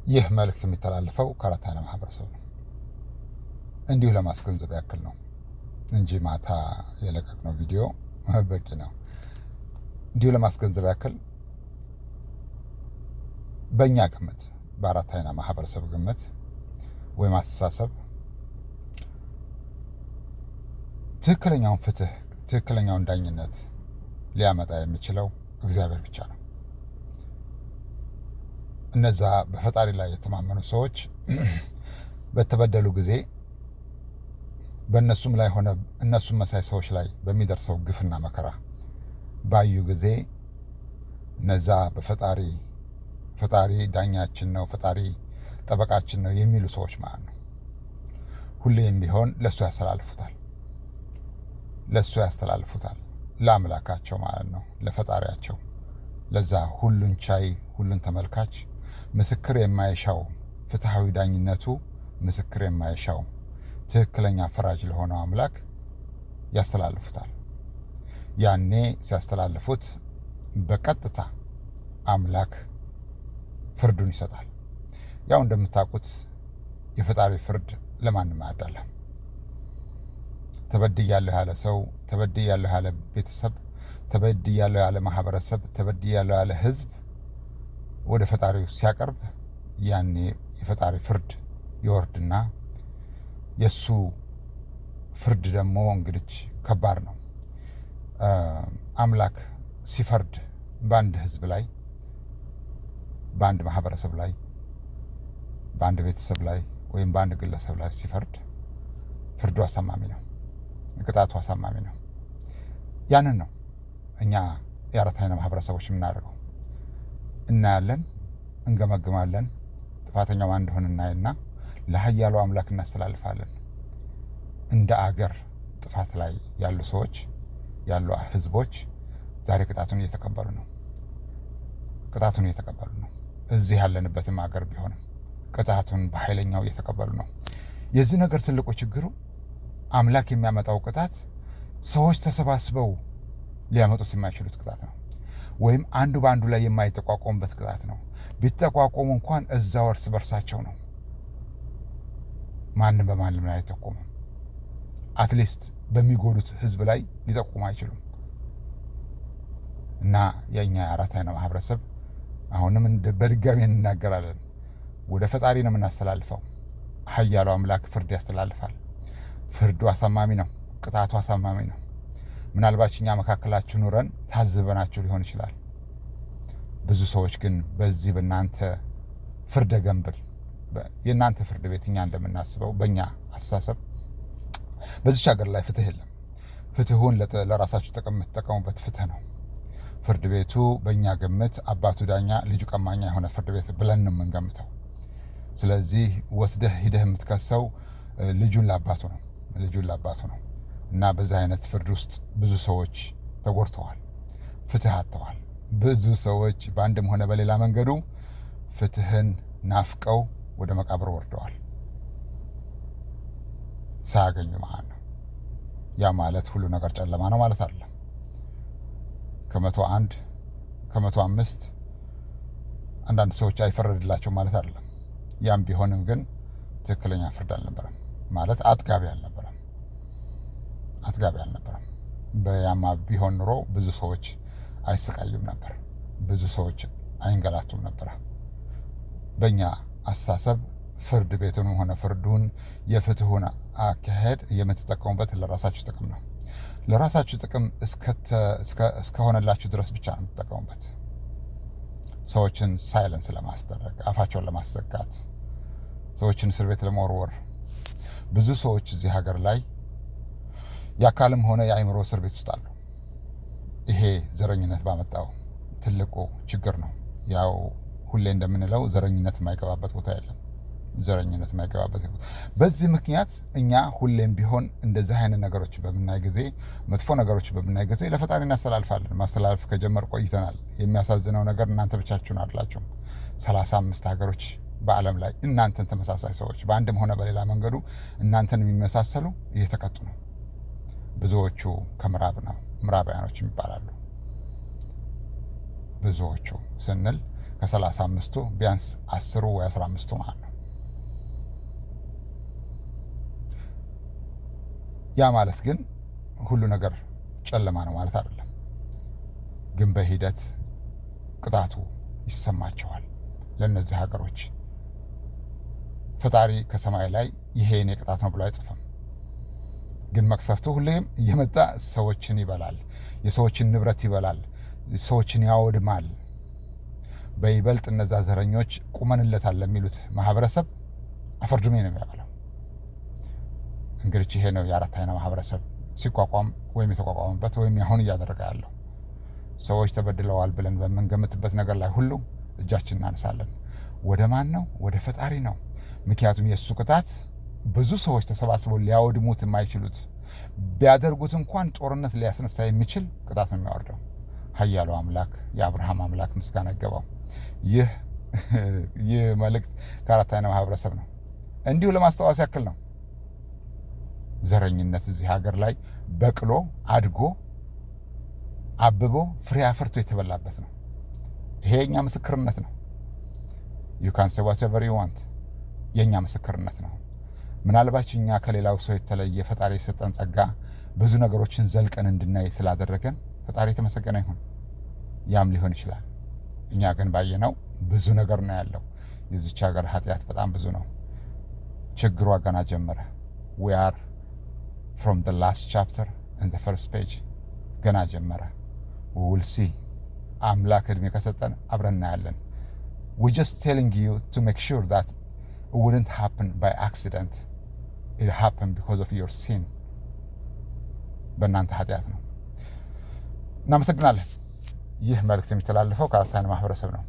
ይህ መልእክት የሚተላለፈው ከአራት አይና ማህበረሰብ ነው። እንዲሁ ለማስገንዘብ ያክል ነው እንጂ ማታ የለቀቅነው ቪዲዮ በቂ ነው። እንዲሁ ለማስገንዘብ ያክል በእኛ ግምት፣ በአራት አይና ማህበረሰብ ግምት ወይም አስተሳሰብ ትክክለኛውን ፍትህ፣ ትክክለኛውን ዳኝነት ሊያመጣ የሚችለው እግዚአብሔር ብቻ ነው። እነዛ በፈጣሪ ላይ የተማመኑ ሰዎች በተበደሉ ጊዜ በእነሱም ላይ ሆነ እነሱም መሳይ ሰዎች ላይ በሚደርሰው ግፍና መከራ ባዩ ጊዜ እነዛ ፈጣሪ ዳኛችን ነው፣ ፈጣሪ ጠበቃችን ነው የሚሉ ሰዎች ማለት ነው፣ ሁሌም ቢሆን ለእሱ ያስተላልፉታል፣ ለአምላካቸው ማለት ነው፣ ለፈጣሪያቸው፣ ለዛ ሁሉን ቻይ ሁሉን ተመልካች ምስክር የማይሻው ፍትሐዊ ዳኝነቱ ምስክር የማይሻው ትክክለኛ ፈራጅ ለሆነው አምላክ ያስተላልፉታል። ያኔ ሲያስተላልፉት በቀጥታ አምላክ ፍርዱን ይሰጣል። ያው እንደምታውቁት የፈጣሪ ፍርድ ለማንም አያዳላም። ተበድያለሁ ያለ ሰው፣ ተበድያለሁ ያለ ቤተሰብ፣ ተበድያለሁ ያለ ማህበረሰብ፣ ተበድያለሁ ያለ ህዝብ ወደ ፈጣሪው ሲያቀርብ ያኔ የፈጣሪ ፍርድ ይወርድና የሱ ፍርድ ደግሞ እንግዲህ ከባድ ነው። አምላክ ሲፈርድ በአንድ ህዝብ ላይ፣ በአንድ ማህበረሰብ ላይ፣ በአንድ ቤተሰብ ላይ ወይም በአንድ ግለሰብ ላይ ሲፈርድ ፍርዱ አሳማሚ ነው፣ ቅጣቱ አሳማሚ ነው። ያንን ነው እኛ የአራት አይና ማህበረሰቦች የምናደርገው። እናያለን፣ እንገመግማለን፣ ጥፋተኛው ማን እንደሆነ እናይና ለኃያሉ አምላክ እናስተላልፋለን። እንደ አገር ጥፋት ላይ ያሉ ሰዎች ያሉ ህዝቦች ዛሬ ቅጣቱን እየተቀበሉ ነው። እዚህ ያለንበትም አገር ቢሆንም ቅጣቱን በኃይለኛው እየተቀበሉ ነው። የዚህ ነገር ትልቁ ችግሩ አምላክ የሚያመጣው ቅጣት ሰዎች ተሰባስበው ሊያመጡት የማይችሉት ቅጣት ነው። ወይም አንዱ በአንዱ ላይ የማይተቋቋሙበት ቅጣት ነው። ቢተቋቋሙ እንኳን እዛው እርስ በርሳቸው ነው። ማንም በማንም ላይ አይተቆሙም። አትሊስት በሚጎዱት ህዝብ ላይ ሊጠቁሙ አይችሉም። እና የእኛ የአራት አይና ማህበረሰብ አሁንም በድጋሚ እንናገራለን፣ ወደ ፈጣሪ ነው የምናስተላልፈው። ኃያሉ አምላክ ፍርድ ያስተላልፋል። ፍርዱ አሳማሚ ነው፣ ቅጣቱ አሳማሚ ነው። ምናልባት እኛ መካከላችሁ ኑረን ታዝበናችሁ ሊሆን ይችላል። ብዙ ሰዎች ግን በዚህ በእናንተ ፍርደ ገምብል፣ የእናንተ ፍርድ ቤት እኛ እንደምናስበው በእኛ አስተሳሰብ በዚች ሀገር ላይ ፍትህ የለም። ፍትሁን ለራሳችሁ ጥቅም የምትጠቀሙበት ፍትህ ነው። ፍርድ ቤቱ በእኛ ግምት አባቱ ዳኛ ልጁ ቀማኛ የሆነ ፍርድ ቤት ብለን ነው የምንገምተው። ስለዚህ ወስደህ ሂደህ የምትከሰው ልጁን ለአባቱ ነው እና በዚህ አይነት ፍርድ ውስጥ ብዙ ሰዎች ተጎድተዋል፣ ፍትህ አጥተዋል። ብዙ ሰዎች በአንድም ሆነ በሌላ መንገዱ ፍትህን ናፍቀው ወደ መቃብር ወርደዋል ሳያገኙ ማለት ነው። ያ ማለት ሁሉ ነገር ጨለማ ነው ማለት አይደለም። ከ101 ከ105 አንዳንድ ሰዎች አይፈረድላቸው ማለት አይደለም። ያም ቢሆንም ግን ትክክለኛ ፍርድ አልነበረም ማለት አጥጋቢ አልነበረም። በያማ ቢሆን ኑሮ ብዙ ሰዎች አይሰቃዩም ነበር፣ ብዙ ሰዎች አይንገላቱም ነበር። በእኛ አስተሳሰብ ፍርድ ቤቱንም ሆነ ፍርዱን የፍትሁን አካሄድ የምትጠቀሙበት ለራሳችሁ ጥቅም ነው። ለራሳችሁ ጥቅም እስከሆነላችሁ ድረስ ብቻ ነው የምትጠቀሙበት። ሰዎችን ሳይለንስ ለማስደረግ፣ አፋቸውን ለማስዘጋት፣ ሰዎችን እስር ቤት ለመወርወር። ብዙ ሰዎች እዚህ ሀገር ላይ የአካልም ሆነ የአእምሮ እስር ቤት ውስጥ አሉ። ይሄ ዘረኝነት ባመጣው ትልቁ ችግር ነው። ያው ሁሌ እንደምንለው ዘረኝነት የማይገባበት ቦታ የለም። በዚህ ምክንያት እኛ ሁሌም ቢሆን እንደዚህ አይነት ነገሮች በምናይ ጊዜ፣ መጥፎ ነገሮች በምናይ ጊዜ ለፈጣሪ እናስተላልፋለን። ማስተላለፍ ከጀመር ቆይተናል። የሚያሳዝነው ነገር እናንተ ብቻችሁን አይደላችሁም። 35 ሀገሮች በዓለም ላይ እናንተን ተመሳሳይ ሰዎች በአንድም ሆነ በሌላ መንገዱ እናንተን የሚመሳሰሉ እየተቀጡ ነው። ብዙዎቹ ከምዕራብ ነው፣ ምዕራባውያኖች ይባላሉ። ብዙዎቹ ስንል ከ35ቱ ቢያንስ 10 ወይ 15ቱ ማለት ነው። ያ ማለት ግን ሁሉ ነገር ጨለማ ነው ማለት አይደለም። ግን በሂደት ቅጣቱ ይሰማቸዋል። ለእነዚህ ሀገሮች ፈጣሪ ከሰማይ ላይ ይሄ የኔ ቅጣት ነው ብሎ አይጽፍም። ግን መቅሰፍቱ ሁሌም እየመጣ ሰዎችን ይበላል፣ የሰዎችን ንብረት ይበላል፣ ሰዎችን ያወድማል። በይበልጥ እነዛ ዘረኞች ቁመንለታል ለሚሉት ማህበረሰብ አፈርድሜ ነው የሚያበላው። እንግዲህ ይሄ ነው የአራት አይና ማህበረሰብ ሲቋቋም ወይም የተቋቋመበት ወይም አሁን እያደረገ ያለው። ሰዎች ተበድለዋል ብለን በምንገምትበት ነገር ላይ ሁሉ እጃችን እናነሳለን። ወደ ማን ነው? ወደ ፈጣሪ ነው። ምክንያቱም የእሱ ቅጣት ብዙ ሰዎች ተሰባስበው ሊያወድሙት የማይችሉት ቢያደርጉት እንኳን ጦርነት ሊያስነሳ የሚችል ቅጣት ነው የሚያወርደው። ኃያሉ አምላክ የአብርሃም አምላክ ምስጋና ይገባው። ይህ መልእክት ከአራት አይና ማህበረሰብ ነው። እንዲሁ ለማስታወስ ያክል ነው። ዘረኝነት እዚህ ሀገር ላይ በቅሎ አድጎ አብቦ ፍሬ አፍርቶ የተበላበት ነው። ይሄ የኛ ምስክርነት ነው። ዩ ካን ሴይ ዋትኤቨር ዩ ዋንት የኛ ምስክርነት ነው። ምናልባት እኛ ከሌላው ሰው የተለየ ፈጣሪ የሰጠን ጸጋ ብዙ ነገሮችን ዘልቀን እንድናይ ስላደረገን ፈጣሪ የተመሰገነ ይሁን። ያም ሊሆን ይችላል። እኛ ግን ባየነው ብዙ ነገር ነው ያለው። የዚች ሀገር ኃጢአት በጣም ብዙ ነው። ችግሯ ገና ጀመረ። we are from the last chapter in the first page ገና ጀመረ። we will see አምላክ እድሜ ከሰጠን አብረን እናያለን። we just telling you to make sure that it wouldn't happen by accident. It happened because of your sin. በእናንተ ኃጢአት ነው። እናመሰግናለን። ይህ መልእክት የሚተላለፈው ከአራት አይና ማህበረሰብ ነው።